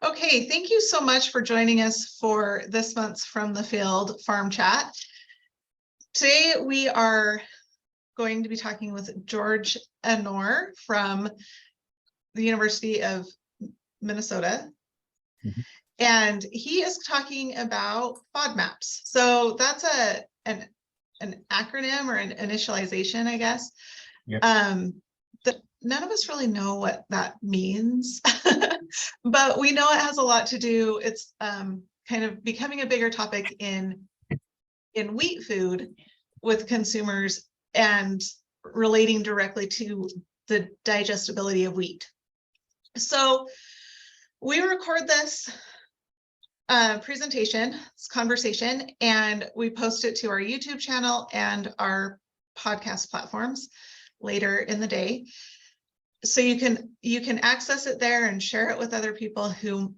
Okay, thank you so much for joining us for this month's From the Field Farm Chat. Today we are going to be talking with George Annor from the University of Minnesota. And he is talking about FODMAPs. So that's an acronym or an initialization, I guess. Yep. That none of us really know what that means, but we know it has a lot to do. It's kind of becoming a bigger topic in wheat food with consumers and relating directly to the digestibility of wheat. So we record this this conversation, and we post it to our YouTube channel and our podcast platforms later in the day. So you can access it there and share it with other people who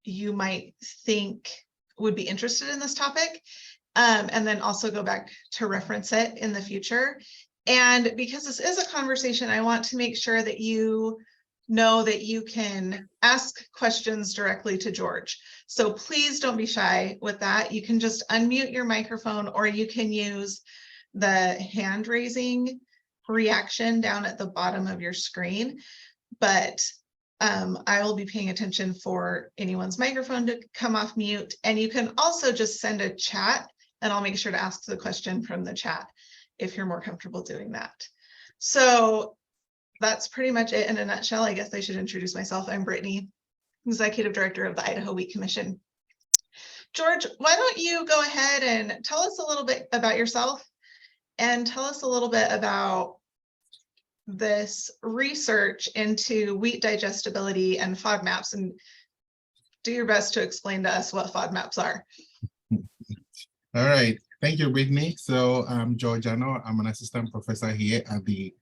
you might think would be interested in this topic, and then also go back to reference it in the future. And because this is a conversation, I want to make sure that you know that you can ask questions directly to George. So please don't be shy with that. You can just unmute your microphone, or you can use the hand raising reaction down at the bottom of your screen. But I will be paying attention for anyone's microphone to come off mute. And you can also just send a chat, and I'll make sure to ask the question from the chat if you're more comfortable doing that. So that's pretty much it in a nutshell. I guess I should introduce myself. I'm Brittany, Executive Director of the Idaho Wheat Commission. George, why don't you go ahead and tell us a little bit about yourself and tell us a little bit about this research into wheat digestibility and FODMAPs, and do your best to explain to us what FODMAPs are. All right. Thank you, Brittany. So I'm George Annor. I'm an assistant professor here at the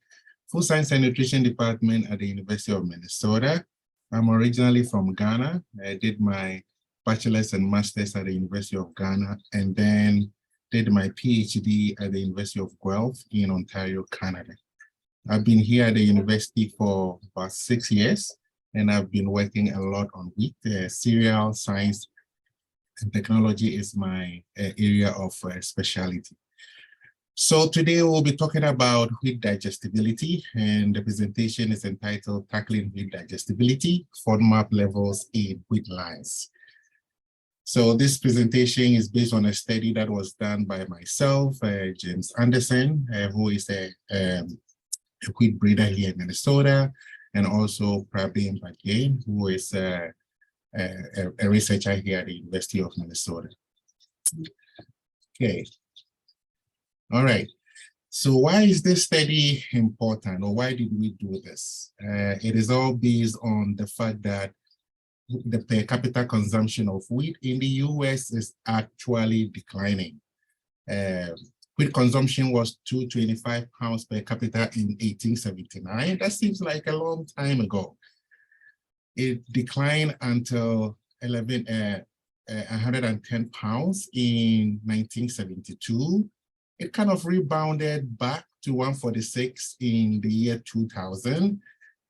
Food Science and Nutrition Department at the University of Minnesota. I'm originally from Ghana. I did my bachelor's and master's at the University of Ghana, and then did my PhD at the University of Guelph in Ontario, Canada. I've been here at the university for about 6 years, and I've been working a lot on wheat. Cereal science and technology is my area of specialty. So today we'll be talking about wheat digestibility, and the presentation is entitled Tackling Wheat Digestibility, FODMAP Levels in Wheat Lines. So this presentation is based on a study that was done by myself, James Anderson, who is a wheat breeder here in Minnesota, and also Prabin Bagain, who is a researcher here at the University of Minnesota. Okay. All right. So why is this study important, or why did we do this? It is all based on the fact that the per capita consumption of wheat in the US is actually declining. Wheat consumption was 225 pounds per capita in 1879. That seems like a long time ago. It declined until 110 pounds in 1972. It kind of rebounded back to 146 in the year 2000.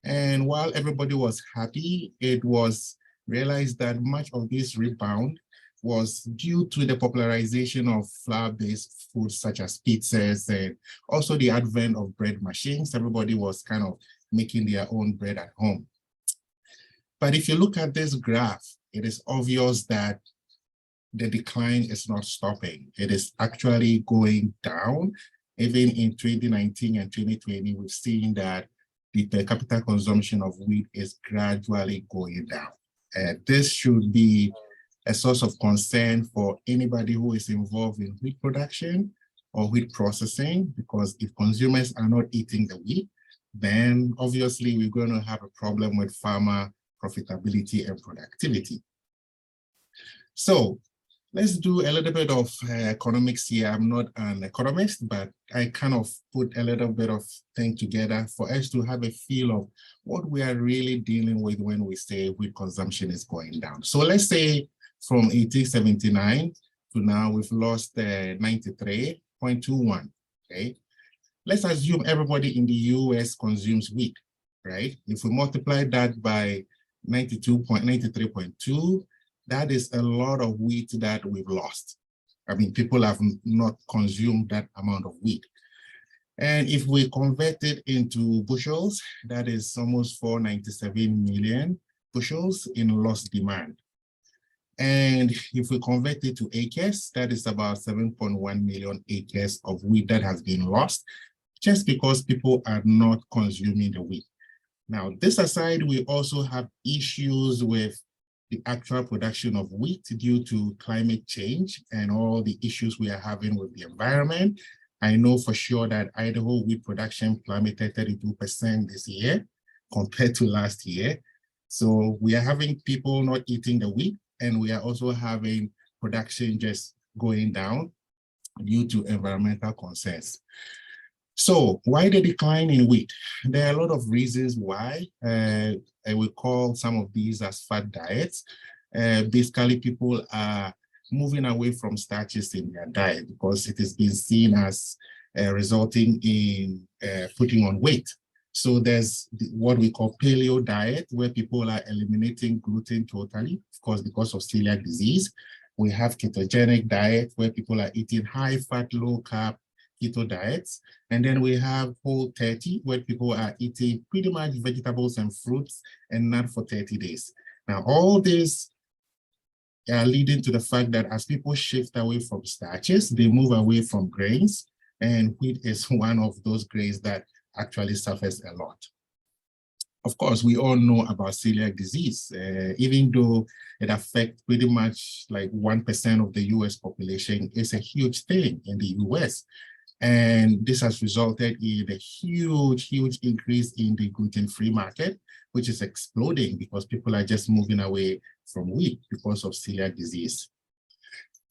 And while everybody was happy, it was realized that much of this rebound was due to the popularization of flour-based foods such as pizzas, and also the advent of bread machines. Everybody was kind of making their own bread at home. But if you look at this graph, it is obvious that the decline is not stopping. It is actually going down. Even in 2019 and 2020, we've seen that the per capita consumption of wheat is gradually going down. This should be a source of concern for anybody who is involved in wheat production or wheat processing, because if consumers are not eating the wheat, then obviously we're going to have a problem with farmer profitability and productivity. So let's do a little bit of economics here. I'm not an economist, but I kind of put a little bit of thing together for us to have a feel of what we are really dealing with when we say wheat consumption is going down. So let's say from 1879 to now, we've lost 93.21, okay? Let's assume everybody in the US consumes wheat, right? If we multiply that by 93.2. That is a lot of wheat that we've lost. I mean, people have not consumed that amount of wheat. And if we convert it into bushels, that is almost 497 million bushels in lost demand. And if we convert it to acres, that is about 7.1 million acres of wheat that has been lost just because people are not consuming the wheat. Now, this aside, we also have issues with the actual production of wheat due to climate change and all the issues we are having with the environment. I know for sure that Idaho wheat production plummeted 32% this year compared to last year. So we are having people not eating the wheat, and we are also having production just going down due to environmental concerns. So why the decline in wheat? There are a lot of reasons why. I will call some of these as fat diets. Basically, people are moving away from starches in their diet because it has been seen as resulting in putting on weight. So there's what we call paleo diet, where people are eliminating gluten totally, of course, because of celiac disease. We have ketogenic diet, where people are eating high fat, low carb keto diets. And then we have Whole 30, where people are eating pretty much vegetables and fruits and not for 30 days. Now, all this are leading to the fact that as people shift away from starches, they move away from grains, and wheat is one of those grains that actually suffers a lot. Of course, we all know about celiac disease, even though it affects pretty much like 1% of the US population. It's a huge thing in the US. And this has resulted in a huge increase in the gluten-free market, which is exploding because people are just moving away from wheat because of celiac disease.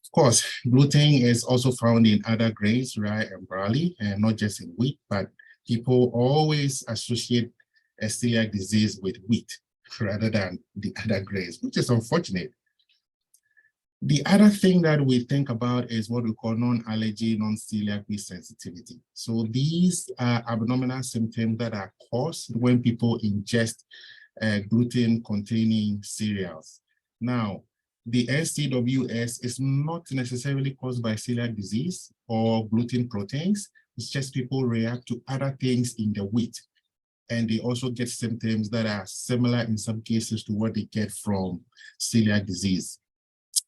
Of course, gluten is also found in other grains, rye and barley, and not just in wheat, but people always associate a celiac disease with wheat rather than the other grains, which is unfortunate. The other thing that we think about is what we call non-allergy, non-celiac wheat sensitivity. So these are abdominal symptoms that are caused when people ingest gluten-containing cereals. Now, the NCWS is not necessarily caused by celiac disease or gluten proteins. It's just people react to other things in the wheat. And they also get symptoms that are similar in some cases to what they get from celiac disease.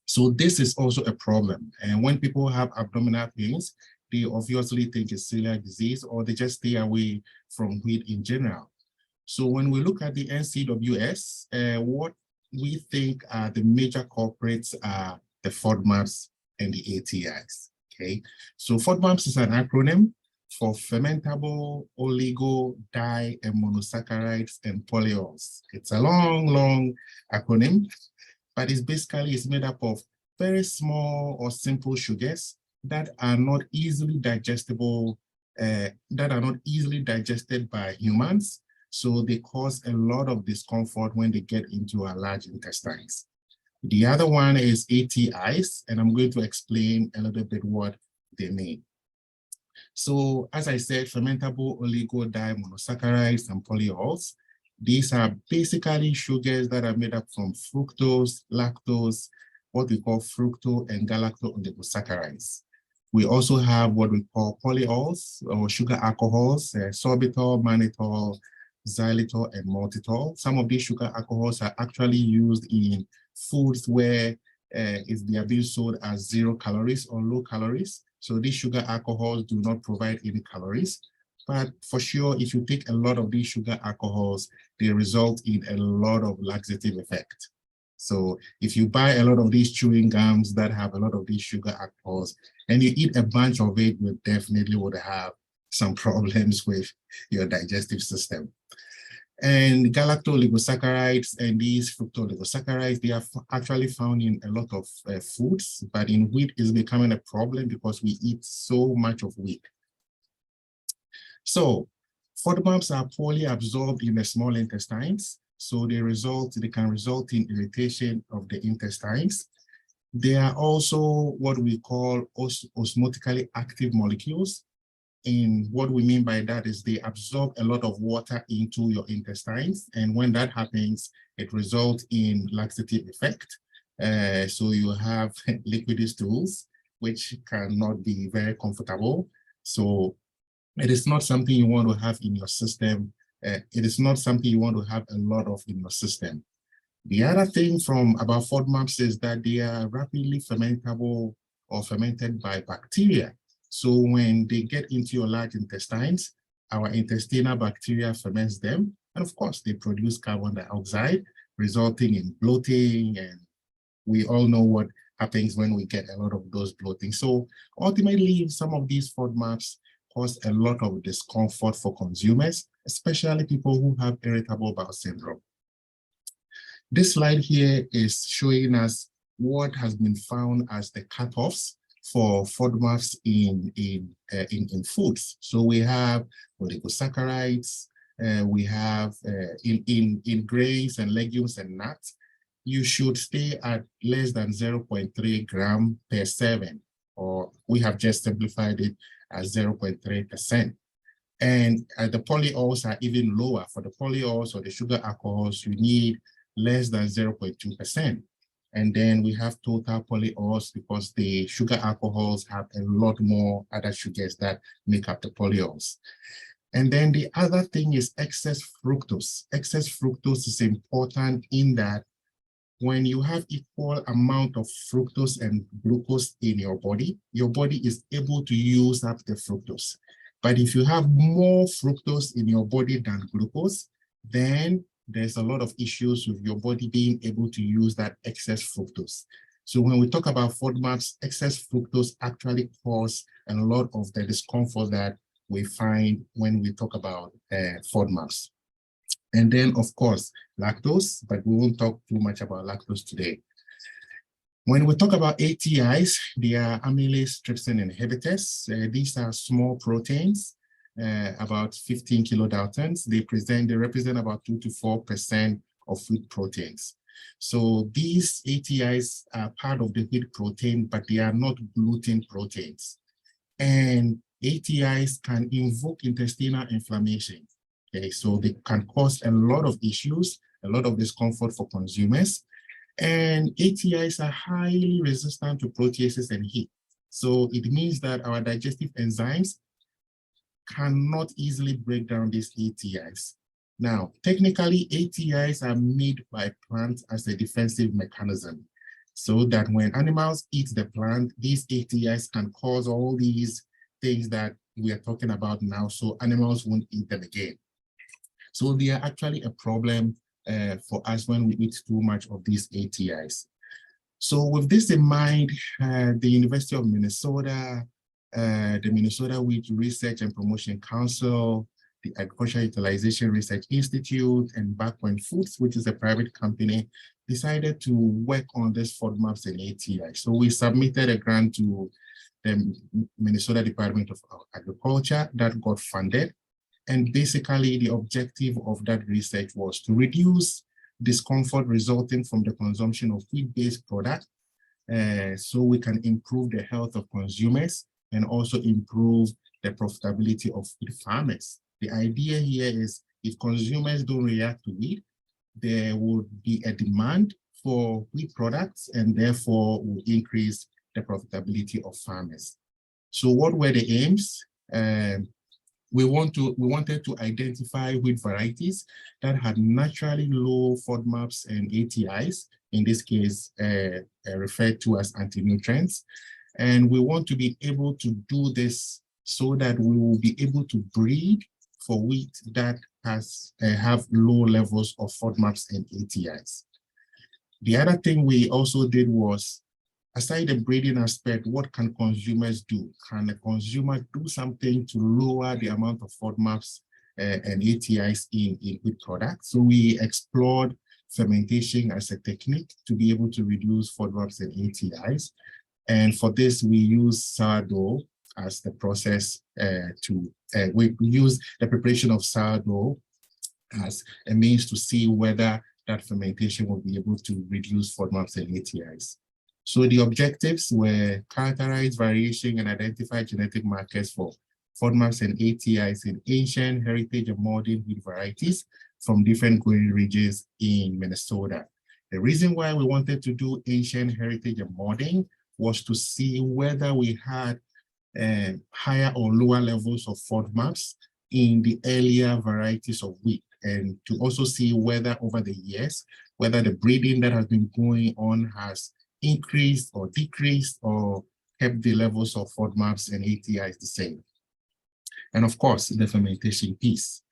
So this is also a problem. And when people have abdominal pains, they obviously think it's celiac disease, or they just stay away from wheat in general. So when we look at the NCWS, what we think are the major culprits are the FODMAPs and the ATIs, okay? So FODMAPs is an acronym for fermentable, oligo, di, and monosaccharides and polyols. It's a long acronym, but it's made up of very small or simple sugars that are not easily digestible, that are not easily digested by humans. So they cause a lot of discomfort when they get into our large intestines. The other one is ATIs, and I'm going to explain a little bit what they mean. So as I said, fermentable, oligo, di, monosaccharides, and polyols. These are basically sugars that are made up from fructose, lactose, what we call fructo and galacto oligosaccharides. We also have what we call polyols or sugar alcohols, sorbitol, mannitol, xylitol, and maltitol. Some of these sugar alcohols are actually used in foods where they are being sold as 0 calories or low calories. So these sugar alcohols do not provide any calories. But for sure, if you take a lot of these sugar alcohols, they result in a lot of laxative effect. So if you buy a lot of these chewing gums that have a lot of these sugar alcohols, and you eat a bunch of it, you definitely would have some problems with your digestive system. And galacto-oligosaccharides and these fructo-oligosaccharides, they are actually found in a lot of foods, but in wheat is becoming a problem because we eat so much of wheat. So FODMAPs are poorly absorbed in the small intestines, so they can result in irritation of the intestines. They are also what we call osmotically active molecules. And what we mean by that is they absorb a lot of water into your intestines. And when that happens, it results in laxative effect. So you have liquidy stools, which cannot be very comfortable. So it is not something you want to have in your system. It is not something you want to have a lot of in your system. The other thing about FODMAPs is that they are rapidly fermentable or fermented by bacteria. So when they get into your large intestines, our intestinal bacteria ferments them. And of course, they produce carbon dioxide, resulting in bloating. And we all know what happens when we get a lot of those bloating. So ultimately, some of these FODMAPs cause a lot of discomfort for consumers, especially people who have irritable bowel syndrome. This slide here is showing us what has been found as the cutoffs for FODMAPs in foods. So we have oligosaccharides, we have in grains and legumes and nuts, you should stay at less than 0.3 gram per serving, or we have just simplified it as 0.3%. And the polyols are even lower. For the polyols or the sugar alcohols, you need less than 0.2%. And then we have total polyols because the sugar alcohols have a lot more other sugars that make up the polyols. And then the other thing is excess fructose. Excess fructose is important in that when you have equal amount of fructose and glucose in your body is able to use up the fructose. But if you have more fructose in your body than glucose, then there's a lot of issues with your body being able to use that excess fructose. So when we talk about FODMAPs, excess fructose actually causes a lot of the discomfort that we find when we talk about FODMAPs. And then, of course, lactose, but we won't talk too much about lactose today. When we talk about ATIs, they are amylase-trypsin inhibitors. These are small proteins, about 15 kilodaltons. They represent about 2 to 4% of wheat proteins. So these ATIs are part of the wheat protein, but they are not gluten proteins. And ATIs can invoke intestinal inflammation. Okay, so they can cause a lot of issues, a lot of discomfort for consumers. And ATIs are highly resistant to proteases and heat. So it means that our digestive enzymes cannot easily break down these ATIs. Now, technically, ATIs are made by plants as a defensive mechanism, so that when animals eat the plant, these ATIs can cause all these things that we are talking about now, so animals won't eat them again. So they are actually a problem for us when we eat too much of these ATIs. So with this in mind, the University of Minnesota, the Minnesota Wheat Research and Promotion Council, the Agricultural Utilization Research Institute, and Backpoint Foods, which is a private company, decided to work on this FODMAPs and ATI. So we submitted a grant to the Minnesota Department of Agriculture that got funded. And basically, the objective of that research was to reduce discomfort resulting from the consumption of wheat-based products, so we can improve the health of consumers and also improve the profitability of wheat farmers. The idea here is if consumers don't react to wheat, there would be a demand for wheat products and therefore will increase the profitability of farmers. So what were the aims? We wanted to identify wheat varieties that had naturally low FODMAPs and ATIs, in this case, referred to as anti-nutrients. And we want to be able to do this so that we will be able to breed for wheat that have low levels of FODMAPs and ATIs. The other thing we also did was, aside the breeding aspect, what can consumers do? Can a consumer do something to lower the amount of FODMAPs and ATIs in wheat products? So we explored fermentation as a technique to be able to reduce FODMAPs and ATIs. And for this, we use sourdough as the process we use the preparation of sourdough as a means to see whether that fermentation will be able to reduce FODMAPs and ATIs. So the objectives were characterize variation and identify genetic markers for FODMAPs and ATIs in ancient heritage and modern wheat varieties from different growing regions in Minnesota. The reason why we wanted to do ancient heritage and modern was to see whether we had higher or lower levels of FODMAPs in the earlier varieties of wheat, and to also see whether over the years, whether the breeding that has been going on has increased or decreased or kept the levels of FODMAPs and ATIs the same. And of course, the fermentation piece.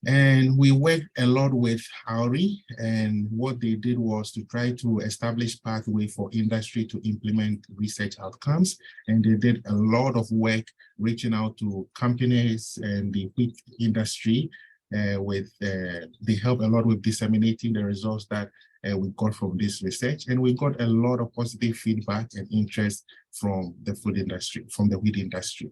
And we worked a lot with Howry, and what they did was to try to establish pathway for industry to implement research outcomes. And they did a lot of work reaching out to companies and the wheat industry they helped a lot with disseminating the results that we got from this research. And we got a lot of positive feedback and interest from the food industry, from the wheat industry.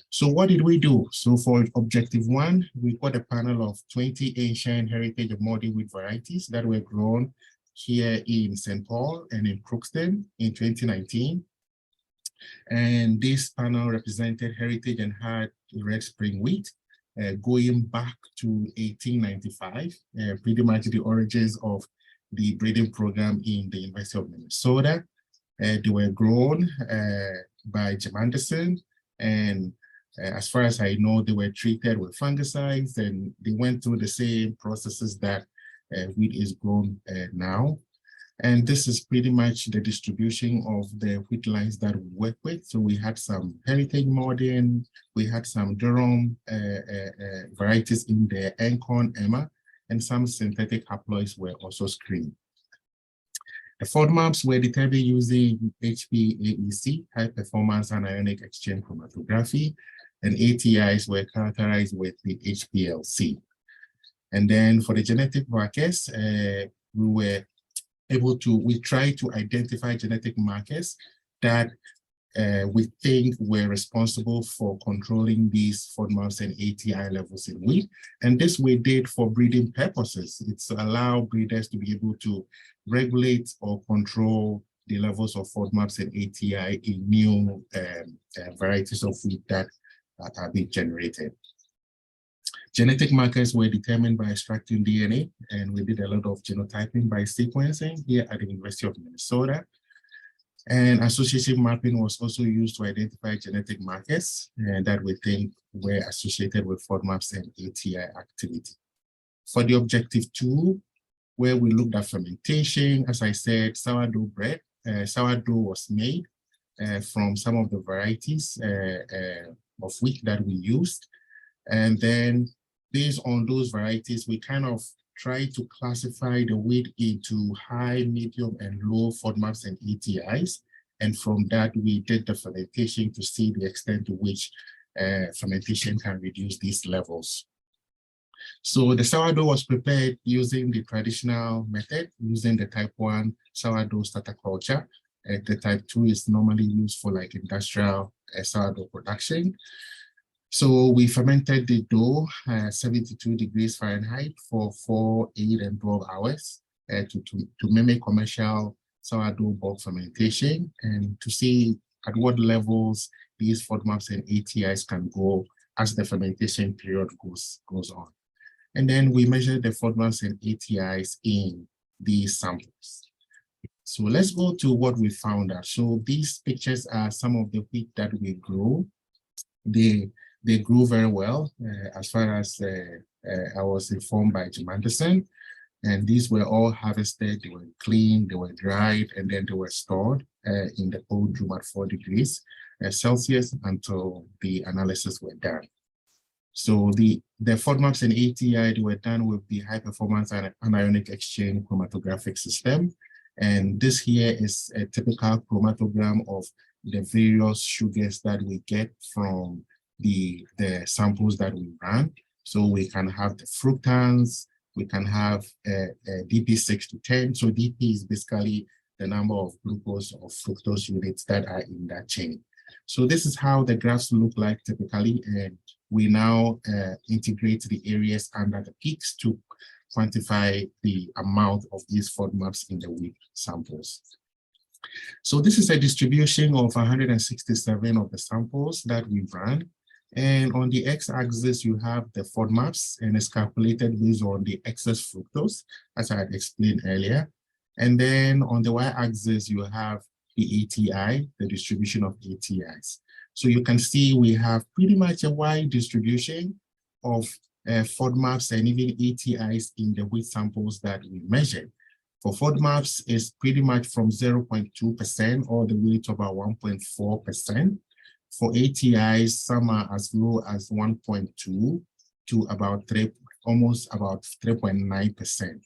So what did we do? So for objective 1, we got a panel of 20 ancient heritage and modern wheat varieties that were grown here in St. Paul and in Crookston in 2019. And this panel represented heritage and hard red spring wheat going back to 1895, pretty much the origins of the breeding program in the University of Minnesota. They were grown by Jim Anderson, and as far as I know, they were treated with fungicides, and they went through the same processes that wheat is grown now. And this is pretty much the distribution of the wheat lines that we work with. So we had some heritage modern, we had some Durham varieties in there, Encorn, Emma, and some synthetic haploids were also screened. The FODMAPs were determined using HPAEC, high performance anionic exchange chromatography, and ATIs were characterized with the HPLC. And then for the genetic markers, we tried to identify genetic markers that we think were responsible for controlling these FODMAPs and ATI levels in wheat. And this we did for breeding purposes. It's allow breeders to be able to regulate or control the levels of FODMAPs and ATI in new varieties of wheat that are being generated. Genetic markers were determined by extracting DNA, and we did a lot of genotyping by sequencing here at the University of Minnesota. And association mapping was also used to identify genetic markers that we think were associated with FODMAPs and ATI activity. For the objective 2, where we looked at fermentation, as I said, sourdough bread, sourdough was made from some of the varieties of wheat that we used. And then based on those varieties, we kind of try to classify the wheat into high, medium, and low FODMAPs and ATIs. And from that, we did the fermentation to see the extent to which fermentation can reduce these levels. So the sourdough was prepared using the traditional method, using the type 1 sourdough starter culture. The type 2 is normally used for like industrial sourdough production. So we fermented the dough 72 degrees Fahrenheit for 4, 8, and 12 hours to mimic commercial sourdough bulk fermentation and to see at what levels these FODMAPs and ATIs can go as the fermentation period goes on. And then we measured the FODMAPs and ATIs in these samples. So let's go to what we found out. So these pictures are some of the wheat that we grew. They grew very well, as far as I was informed by Jim Anderson. And these were all harvested, they were cleaned, they were dried, and then they were stored in the cold room at 4 degrees Celsius until the analysis were done. So the FODMAPs and ATI, they were done with the high performance anionic exchange chromatographic system. And this here is a typical chromatogram of the various sugars that we get from the samples that we ran. So we can have the fructans, we can have DP 6 to 10. So DP is basically the number of glucose or fructose units that are in that chain. So this is how the graphs look like typically, and we now integrate the areas under the peaks to quantify the amount of these FODMAPs in the wheat samples. So this is a distribution of 167 of the samples that we ran. And on the x-axis, you have the FODMAPs, and it's calculated based on the excess fructose, as I had explained earlier. And then on the y-axis, you have the ATI, the distribution of ATIs. So you can see we have pretty much a wide distribution of FODMAPs and even ATIs in the wheat samples that we measured. For FODMAPs, it's pretty much from 0.2% all the way to about 1.4%. For ATIs, some are as low as 1.2 to about 3, almost about 3.9%.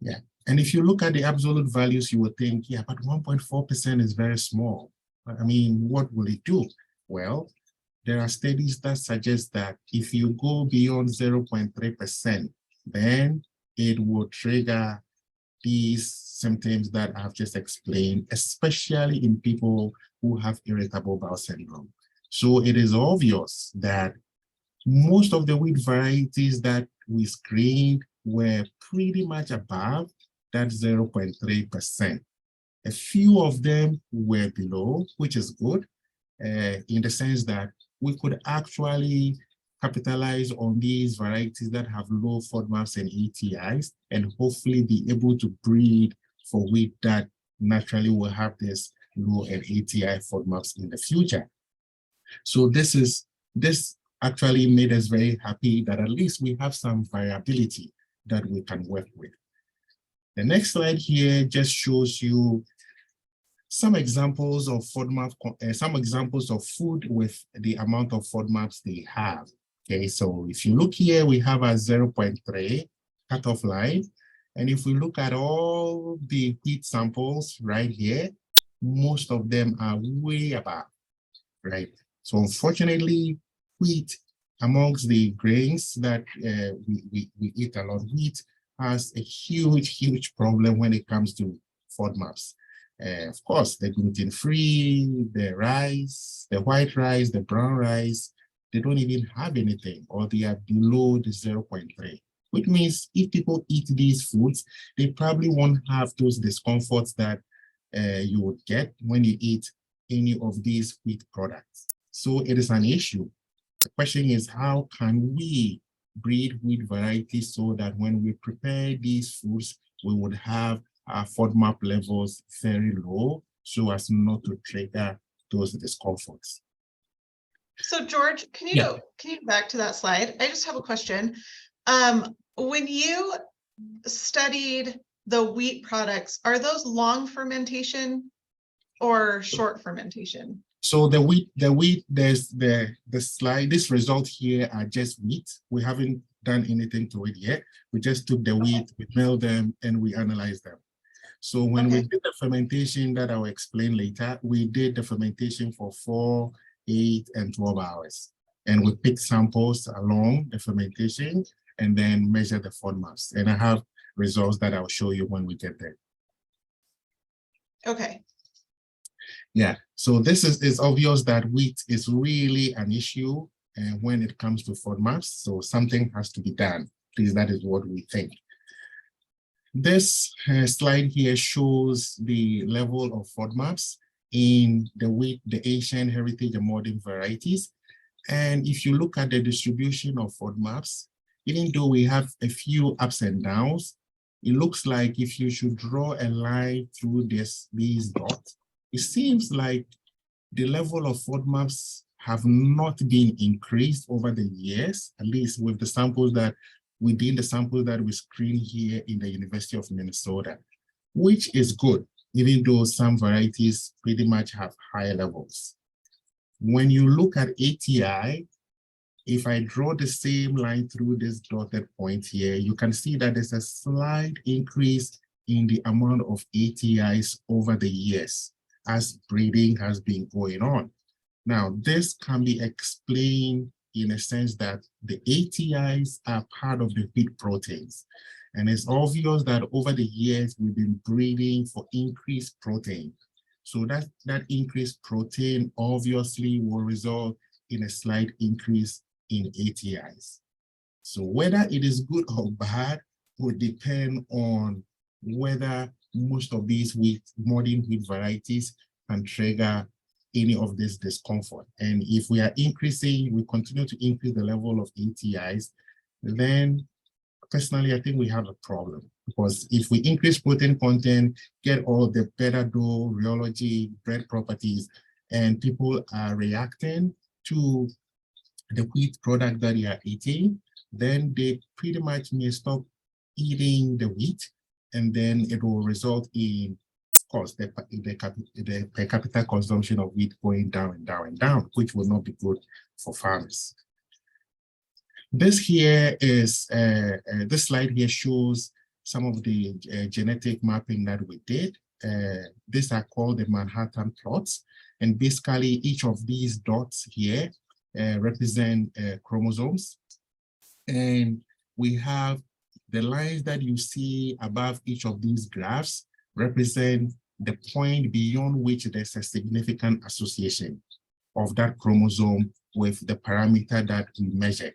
Yeah. And if you look at the absolute values, you would think, yeah, but 1.4% is very small. I mean, what will it do? Well, there are studies that suggest that if you go beyond 0.3%, then it will trigger these symptoms that I've just explained, especially in people who have irritable bowel syndrome. So it is obvious that most of the wheat varieties that we screened were pretty much above that 0.3%. A few of them were below, which is good, in the sense that we could actually capitalize on these varieties that have low FODMAPs and ATIs, and hopefully be able to breed for wheat that naturally will have this low and ATI FODMAPs in the future. So this actually made us very happy that at least we have some variability that we can work with. The next slide here just shows you some examples of FODMAP, some examples of food with the amount of FODMAPs they have. Okay, so if you look here, we have a 0.3 cutoff line. And if we look at all the wheat samples right here, most of them are way above, right? So unfortunately, wheat, amongst the grains that we eat a lot, wheat has a huge problem when it comes to FODMAPs. Of course, the gluten-free, the rice, the white rice, the brown rice, they don't even have anything, or they are below the 0.3, which means if people eat these foods, they probably won't have those discomforts that you would get when you eat any of these wheat products. So it is an issue. The question is, how can we breed wheat varieties so that when we prepare these foods, we would have our FODMAP levels very low so as not to trigger those discomforts. So George, can you go back to that slide? I just have a question. When you studied the wheat products, are those long fermentation or short fermentation? So the wheat, there's the slide, this result here are just wheat. We haven't done anything to it yet. We just took the wheat, we milled them, and we analyzed them. So when we did the fermentation that I'll explain later, we did the fermentation for 4, 8, and 12 hours. And we picked samples along the fermentation and then measure the FODMAPs. And I have results that I'll show you when we get there. Okay. Yeah, so this is obvious that wheat is really an issue when it comes to FODMAPs. So something has to be done. At least that is what we think. This slide here shows the level of FODMAPs in the wheat, the Asian heritage and modern varieties. And if you look at the distribution of FODMAPs, even though we have a few ups and downs, it looks like if you should draw a line through these dots, it seems like the level of FODMAPs have not been increased over the years, at least with the samples that within the samples that we screen here in the University of Minnesota, which is good, even though some varieties pretty much have higher levels. When you look at ATI, if I draw the same line through this dotted point here, you can see that there's a slight increase in the amount of ATIs over the years as breeding has been going on. Now, this can be explained in a sense that the ATIs are part of the wheat proteins. And it's obvious that over the years, we've been breeding for increased protein. So that increased protein obviously will result in a slight increase in ATIs. So whether it is good or bad would depend on whether most of these modern wheat varieties can trigger any of this discomfort. And if we are increasing, we continue to increase the level of ATIs, then personally, I think we have a problem, because if we increase protein content, get all the better dough, rheology, bread properties, and people are reacting to the wheat product that they are eating, then they pretty much may stop eating the wheat, and then it will result in, of course, the per capita consumption of wheat going down and down and down, which will not be good for farmers. This here is, this slide here shows some of the genetic mapping that we did. These are called the Manhattan plots. And basically each of these dots here represent chromosomes. And we have the lines that you see above each of these graphs represent the point beyond which there's a significant association of that chromosome with the parameter that we measure.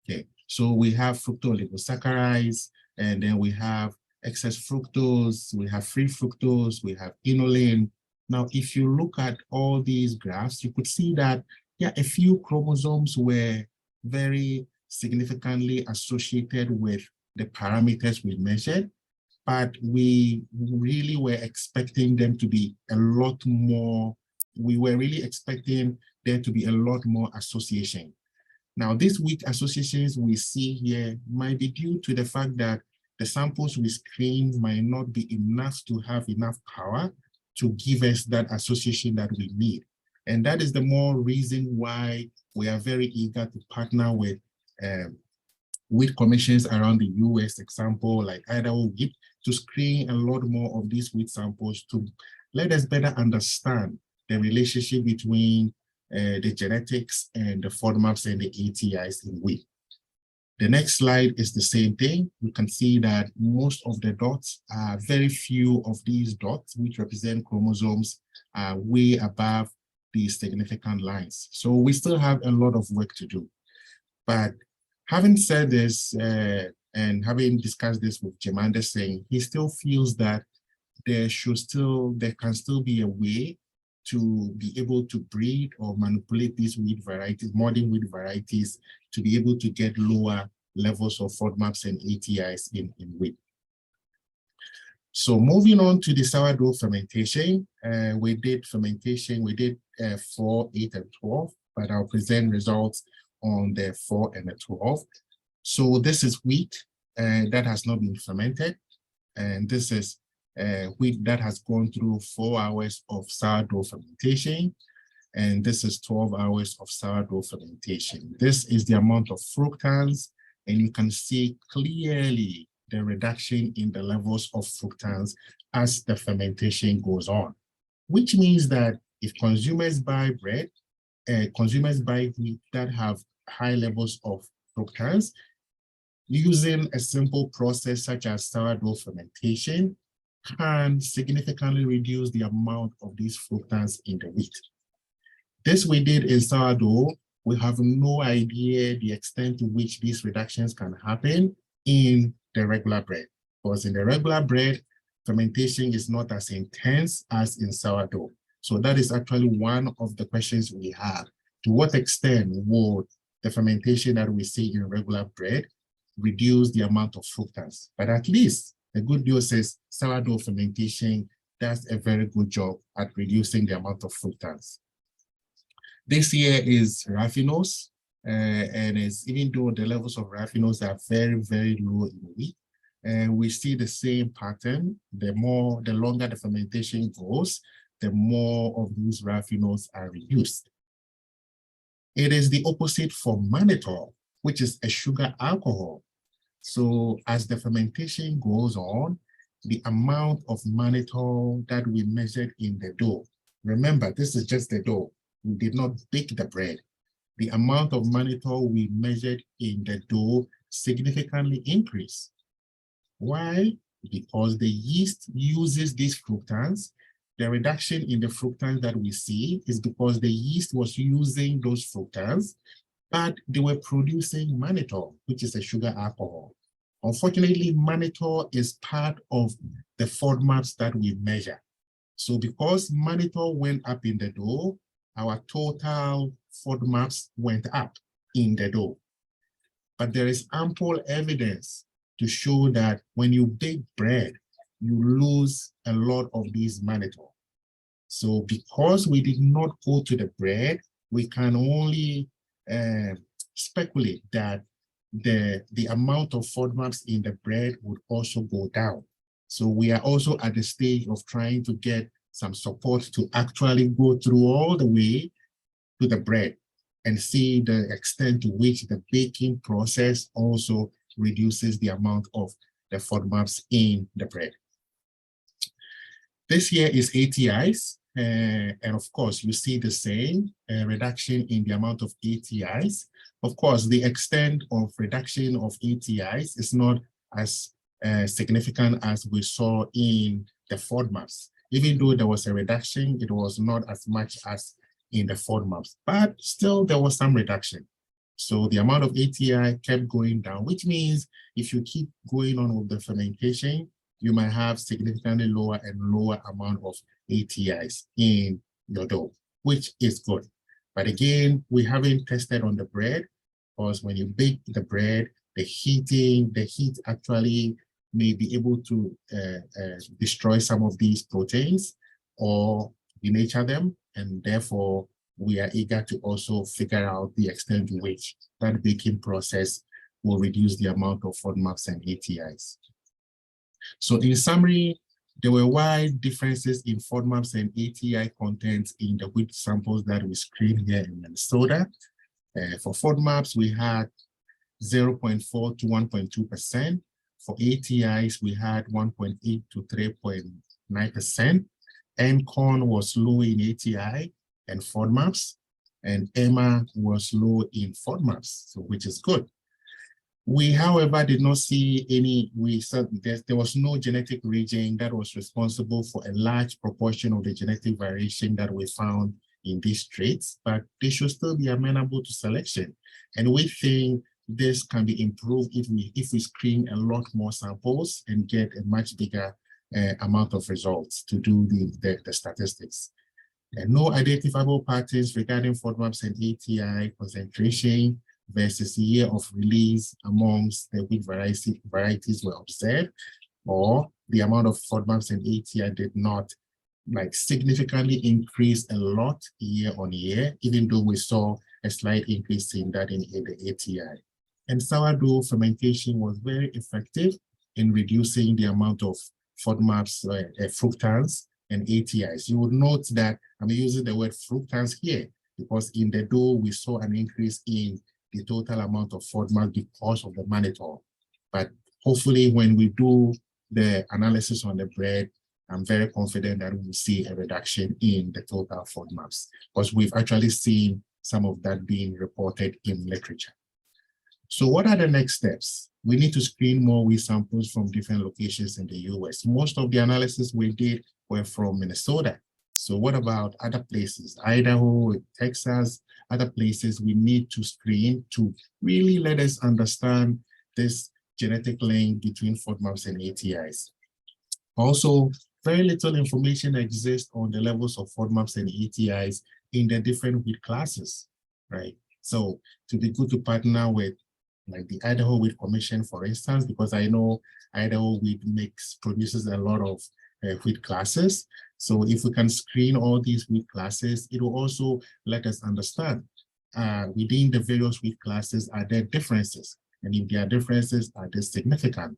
Okay, so we have fructooligosaccharides, and then we have excess fructose, we have free fructose, we have inulin. Now, if you look at all these graphs, you could see that, yeah, a few chromosomes were very significantly associated with the parameters we measured, but we really were expecting them to be a lot more, we were really expecting there to be a lot more association. Now, these weak associations we see here might be due to the fact that the samples we screen might not be enough to have enough power to give us that association that we need. And that is the more reason why we are very eager to partner with wheat commissions around the US, example, like Idaho Wheat, to screen a lot more of these wheat samples to let us better understand the relationship between the genetics and the FODMAPs and the ATIs in wheat. The next slide is the same thing. You can see that most of the dots are, very few of these dots, which represent chromosomes, are way above these significant lines. So we still have a lot of work to do. But having said this, and having discussed this with Jemanda Singh, he still feels that there can still be a way to be able to breed or manipulate these wheat varieties, modern wheat varieties, to be able to get lower levels of FODMAPs and ATIs in wheat. So moving on to the sourdough fermentation, we did 4, 8, and 12, but I'll present results on the 4 and the 12. So this is wheat that has not been fermented, and this is wheat that has gone through 4 hours of sourdough fermentation, and this is 12 hours of sourdough fermentation. This is the amount of fructans, and you can see clearly the reduction in the levels of fructans as the fermentation goes on, which means that if consumers buy bread, consumers buy wheat that have high levels of fructans, using a simple process such as sourdough fermentation can significantly reduce the amount of these fructans in the wheat. This we did in sourdough. We have no idea the extent to which these reductions can happen in the regular bread, because in the regular bread, fermentation is not as intense as in sourdough. So that is actually one of the questions we have. To what extent would the fermentation that we see in regular bread reduce the amount of fructans? But at least the good news is sourdough fermentation does a very good job at reducing the amount of fructans. This here is raffinose, and even though the levels of raffinose are very, very low in wheat, we see the same pattern. The longer the fermentation goes, the more of these raffinose are reduced. It is the opposite for mannitol, which is a sugar alcohol. So as the fermentation goes on, the amount of mannitol that we measured in the dough, remember, this is just the dough. We did not bake the bread. The amount of mannitol we measured in the dough significantly increased. Why? Because the yeast uses these fructans. The reduction in the fructans that we see is because the yeast was using those fructans, but they were producing mannitol, which is a sugar alcohol. Unfortunately, mannitol is part of the FODMAPs that we measure. So because mannitol went up in the dough, our total FODMAPs went up in the dough. But there is ample evidence to show that when you bake bread, you lose a lot of these mannitol. So because we did not go to the bread, we can only speculate that the amount of FODMAPs in the bread would also go down. So we are also at the stage of trying to get some support to actually go through all the way to the bread and see the extent to which the baking process also reduces the amount of the FODMAPs in the bread. This here is ATIs, and of course, you see the same reduction in the amount of ATIs. Of course, the extent of reduction of ATIs is not as significant as we saw in the FODMAPs. Even though there was a reduction, it was not as much as in the FODMAPs, but still there was some reduction. So the amount of ATI kept going down, which means if you keep going on with the fermentation, you might have significantly lower and lower amount of ATIs in your dough, which is good. But again, we haven't tested on the bread, because when you bake the bread, the heat actually may be able to destroy some of these proteins or denature them. And therefore, we are eager to also figure out the extent to which that baking process will reduce the amount of FODMAPs and ATIs. So in summary, there were wide differences in FODMAPs and ATI contents in the wheat samples that we screened here in Minnesota. For FODMAPs, we had 0.4 to 1.2%. For ATIs, we had 1.8 to 3.9%. And corn was low in ATI and FODMAPs, and Emma was low in FODMAPs, so which is good. We, however, did not see any, there was no genetic region that was responsible for a large proportion of the genetic variation that we found in these traits, but they should still be amenable to selection. And we think this can be improved if we screen a lot more samples and get a much bigger amount of results to do the statistics. And no identifiable patterns regarding FODMAPs and ATI concentration versus year of release amongst the wheat varieties were observed, or the amount of FODMAPs and ATI did not significantly increase a lot year on year, even though we saw a slight increase in that in the ATI. And sourdough fermentation was very effective in reducing the amount of FODMAPs, fructans, and ATIs. You would note that I'm using the word fructans here because in the dough we saw an increase in the total amount of FODMAPs because of the mannitol. But hopefully when we do the analysis on the bread, I'm very confident that we will see a reduction in the total FODMAPs, because we've actually seen some of that being reported in literature. So what are the next steps? We need to screen more wheat samples from different locations in the US. Most of the analysis we did were from Minnesota. So what about other places? Idaho, Texas, other places we need to screen to really let us understand this genetic link between FODMAPs and ATIs. Also, very little information exists on the levels of FODMAPs and ATIs in the different wheat classes, right? So to be good to partner with the Idaho Wheat Commission, for instance, because I know Idaho wheat produces a lot of wheat classes. So if we can screen all these wheat classes, it will also let us understand within the various wheat classes, are there differences? And if there are differences, are they significant?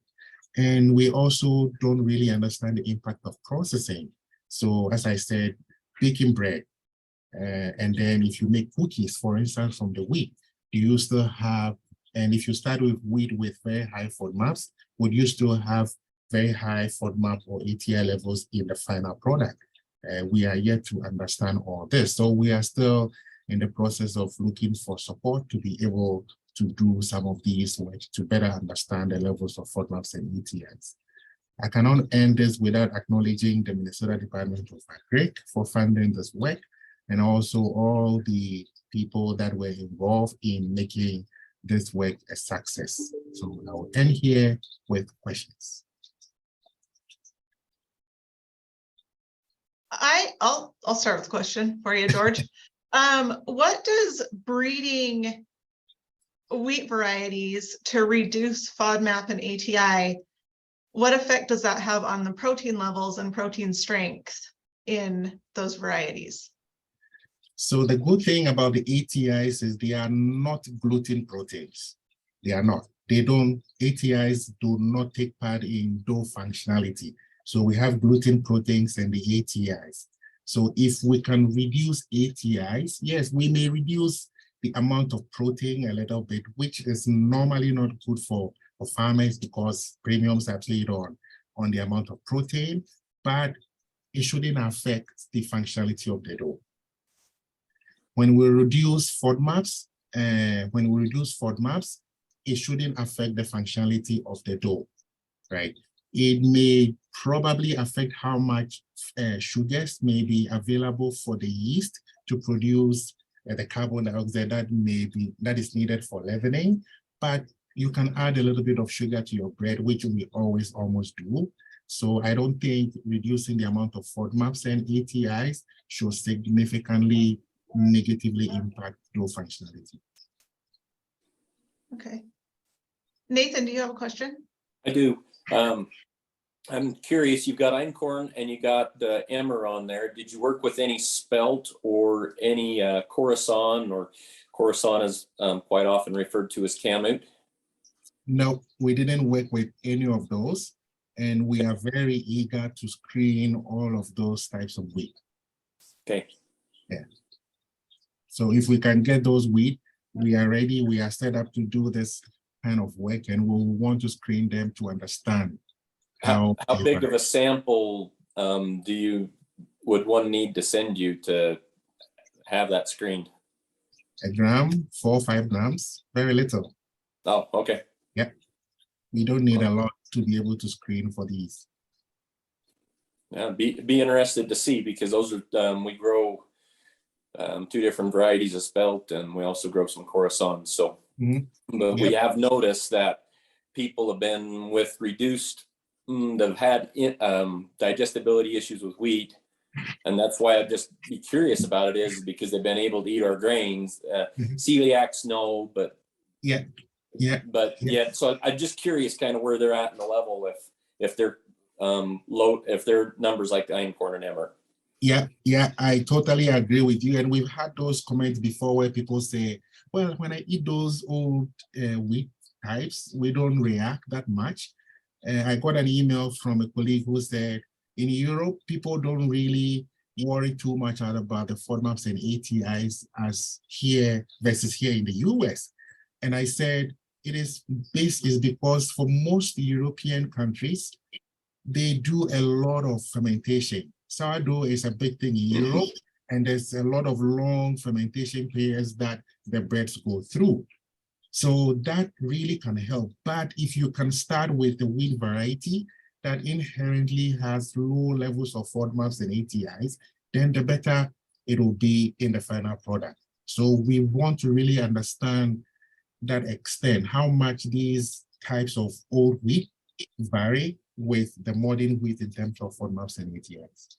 And we also don't really understand the impact of processing. So as I said, baking bread, and then if you make cookies, for instance, from the wheat, do you still have, and if you start with wheat with very high FODMAPs, would you still have very high FODMAP or ATI levels in the final product? We are yet to understand all this. So we are still in the process of looking for support to be able to do some of these work to better understand the levels of FODMAPs and ATIs. I cannot end this without acknowledging the Minnesota Department of Agric for funding this work, and also all the people that were involved in making this work a success. So I will end here with questions. I'll start with a question for you, George. What does breeding wheat varieties to reduce FODMAP and ATI, what effect does that have on the protein levels and protein strength in those varieties? So the good thing about the ATIs is they are not gluten proteins. They are not. ATIs do not take part in dough functionality. So we have gluten proteins and the ATIs. So if we can reduce ATIs, yes, we may reduce the amount of protein a little bit, which is normally not good for farmers because premiums are played on the amount of protein, but it shouldn't affect the functionality of the dough. When we reduce FODMAPs, it shouldn't affect the functionality of the dough, right? It may probably affect how much sugars may be available for the yeast to produce the carbon dioxide that is needed for leavening, but you can add a little bit of sugar to your bread, which we always almost do. So I don't think reducing the amount of FODMAPs and ATIs should significantly negatively impact dough functionality. Okay. Nathan, do you have a question? I do. I'm curious, you've got einkorn and you got the Annor on there. Did you work with any spelt or any Coruscant, or Coruscant is quite often referred to as kamut? No, we didn't work with any of those. And we are very eager to screen all of those types of wheat. Okay. Yeah. So if we can get those wheat, we are ready. We are set up to do this kind of work, and we'll want to screen them to understand how big of a sample would one need to send you to have that screened? A gram, 4 or 5 grams, very little. Oh, okay. Yeah. We don't need a lot to be able to screen for these. Yeah, be interested to see, because those are we grow 2 different varieties of spelt, and we also grow some Coruscant. So, but we have noticed that people have been with reduced, they've had digestibility issues with wheat, and that's why I'd just be curious about it, is because they've been able to eat our grains. Celiacs, no, but so I'm just curious kind of where they're at in the level, if they're low, if they're numbers like einkorn and Annor. Yeah, I totally agree with you. And we've had those comments before where people say, well, when I eat those old wheat types, we don't react that much. I got an email from a colleague who said, in Europe, people don't really worry too much about the FODMAPs and ATIs as here versus here in the US. And I said, this is because for most European countries, they do a lot of fermentation. Sourdough is a big thing in Europe, and there's a lot of long fermentation periods that the breads go through. So that really can help. But if you can start with the wheat variety that inherently has low levels of FODMAPs and ATIs, then the better it will be in the final product. So we want to really understand that extent, how much these types of old wheat vary with the modern wheat in terms of FODMAPs and ATIs.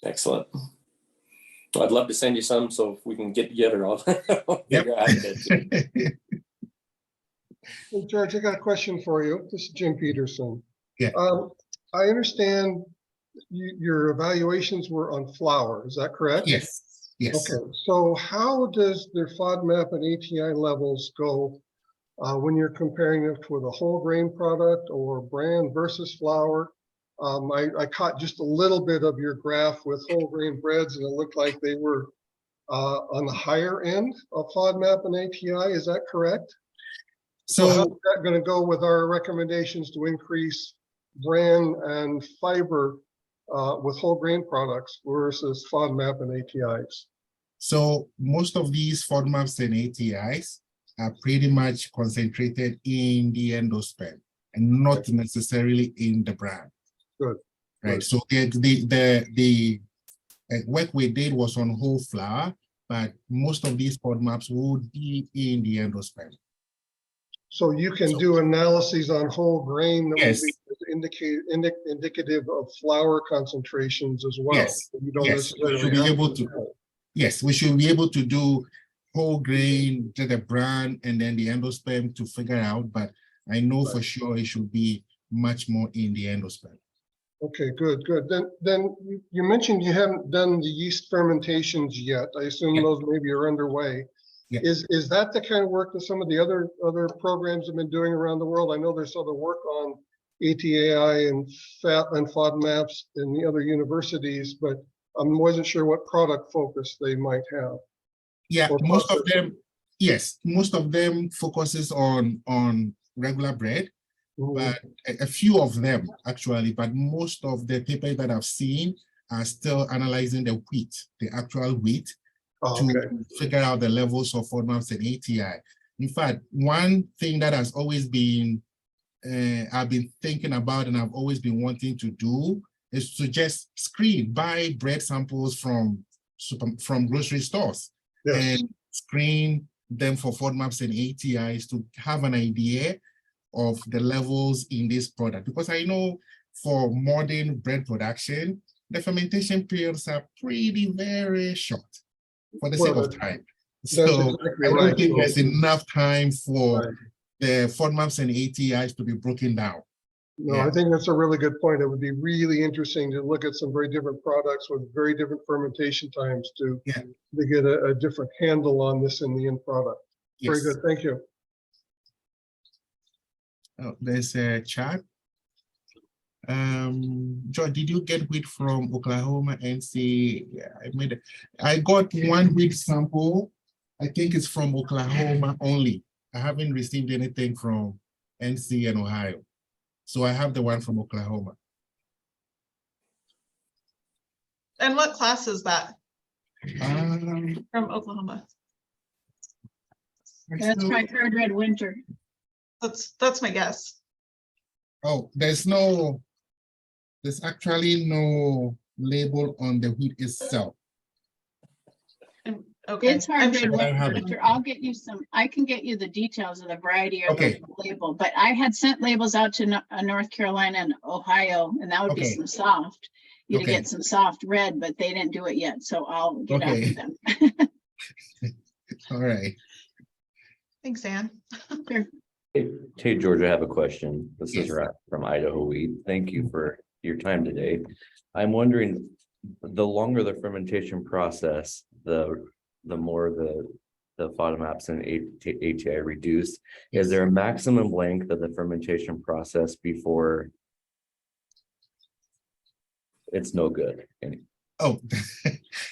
Excellent. Well, I'd love to send you some, so if we can get together, I'll figure out how to do it. Hey, George, I got a question for you. This is Jim Peterson. Yeah. I understand your evaluations were on flour. Is that correct? Yes. Okay. So how does their FODMAP and ATI levels go when you're comparing it with a whole grain product or bran versus flour? I caught just a little bit of your graph with whole grain breads, and it looked like they were on the higher end of FODMAP and ATI. Is that correct? So how's that going to go with our recommendations to increase bran and fiber with whole grain products versus FODMAP and ATIs? So most of these FODMAPs and ATIs are pretty much concentrated in the endosperm and not necessarily in the bran. Good. Right. So the work we did was on whole flour, but most of these FODMAPs would be in the endosperm. So you can So- do analyses on whole grain that Yes. would be indicative of flour concentrations as well. Yes, You don't yes, we necessarily should be have able to. Yes, we should be able to do whole grain, get the bran, and then the endosperm to figure out, but I know for sure it should be much more in the endosperm. Okay, good. Then you mentioned you haven't done the yeast fermentations yet. I assume Yeah. those maybe are underway. Yeah. Is that the kind of work that some of the other programs have been doing around the world? I know there's other work on ATI and FODMAPs in the other universities, but I wasn't sure what product focus they might have. Yeah, Or most of processing. them, yes, most of them focuses on regular bread, Mhm. but a few of them actually, but most of the papers that I've seen are still analyzing the wheat, the actual wheat, Oh, to okay. figure out the levels of FODMAPs and ATI. In fact, one thing that has always been, I've been thinking about and I've always been wanting to do is to just buy bread samples from grocery stores Yes. and screen them for FODMAPs and ATIs to have an idea of the levels in this product. Because I know for modern bread production, the fermentation periods are very short for the sake Well, of time. that's So exactly I don't right. think So- there's enough time for Right. the FODMAPs and ATIs to be broken down. No, Yeah. I think that's a really good point. It would be really interesting to look at some very different products with very different fermentation times to get a different handle on this in the end product. Very Yes. good, thank you. Oh, there's a chart. John, did you get wheat from Oklahoma and say, I got one wheat sample. I think it's from Oklahoma only. I haven't received anything from NC and Ohio. So I have the one from Oklahoma. And what class is that Um, from Oklahoma? That's my third red winter. That's my guess. Oh, there's actually no label on the wheat itself. Okay. It's hard I'm red sure- I have it. winter. I'll get you some, I can get you the details of the variety or Okay. the label, but I had sent labels out to North Carolina and Ohio, and that would be Okay. some soft. You'd Okay. get some soft red, but they didn't do it yet, so I'll get Okay. after them. All right. Thanks, Anne. Hey, George, I have a question. This Yes. is Rat from Idaho Wheat. Thank you for your time today. I'm wondering, the longer the fermentation process, the more the FODMAPs and ATI reduce. Is there a maximum length of the fermentation process before it's no good? Oh,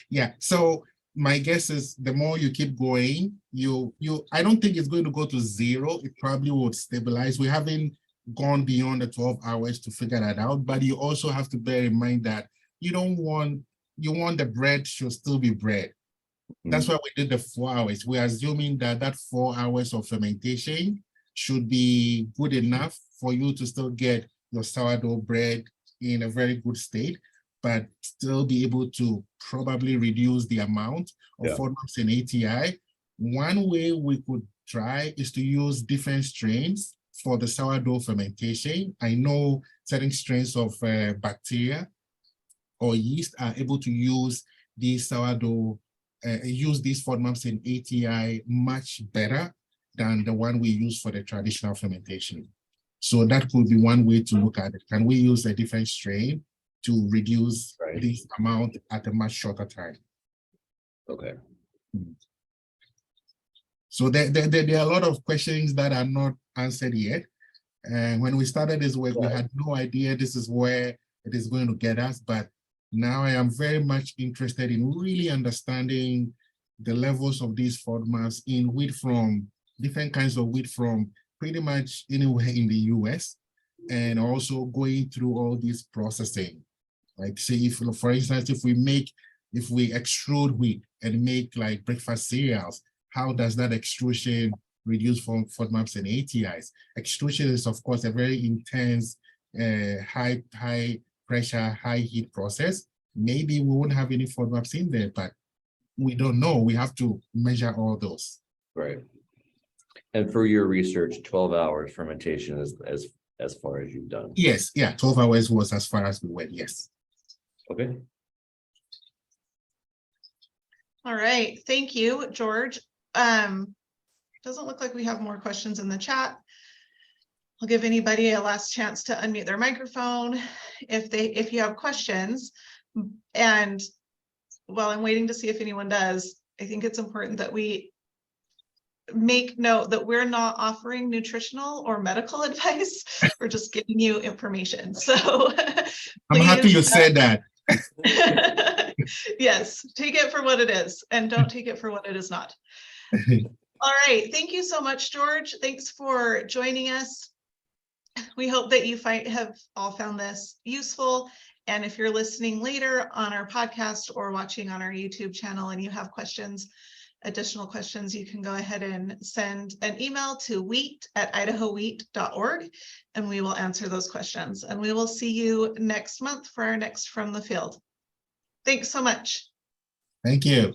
yeah. So my guess is the more you keep going, I don't think it's going to go to zero. It probably would stabilize. We haven't gone beyond the 12 hours to figure that out, but you also have to bear in mind that you want the bread should still be bread. That's why we did the 4 hours. We're assuming that 4 hours of fermentation should be good enough for you to still get your sourdough bread in a very good state, but still be able to probably reduce the amount of FODMAPs and ATI. One way we could try is to use different strains for the sourdough fermentation. I know certain strains of bacteria or yeast are able to use these use these FODMAPs and ATI much better than the one we use for the traditional fermentation. So that could be one way to look at it. Can we use a different strain to reduce this amount at a much shorter time? Okay. So there are a lot of questions that are not answered yet. And when we started this work, we had no idea this is where it is going to get us. But now I am very much interested in really understanding the levels of these FODMAPs in wheat from different kinds of wheat from pretty much anywhere in the US, and also going through all this processing. Like say, if, for instance, if we extrude wheat and make like breakfast cereals, how does that extrusion reduce FODMAPs and ATIs? Extrusion is, of course, a very intense, high pressure, high heat process. Maybe we won't have any FODMAPs in there, but we don't know. We have to measure all those. Right. And for your research, 12 hours fermentation is as far as you've done. Yes, yeah, 12 hours was as far as we went, yes. Okay. All right, thank you, George. Doesn't look like we have more questions in the chat. I'll give anybody a last chance to unmute their microphone if you have questions. And while I'm waiting to see if anyone does, I think it's important that we make note that we're not offering nutritional or medical advice. We're just giving you information. So I'm happy you said that. Yes, take it for what it is and don't take it for what it is not. All right, thank you so much, George. Thanks for joining us. We hope that you have all found this useful. And if you're listening later on our podcast or watching on our YouTube channel and you have questions, additional questions, you can go ahead and send an email to wheat@idahowheat.org and we will answer those questions. And we will see you next month for our next From the Field. Thanks so much. Thank you.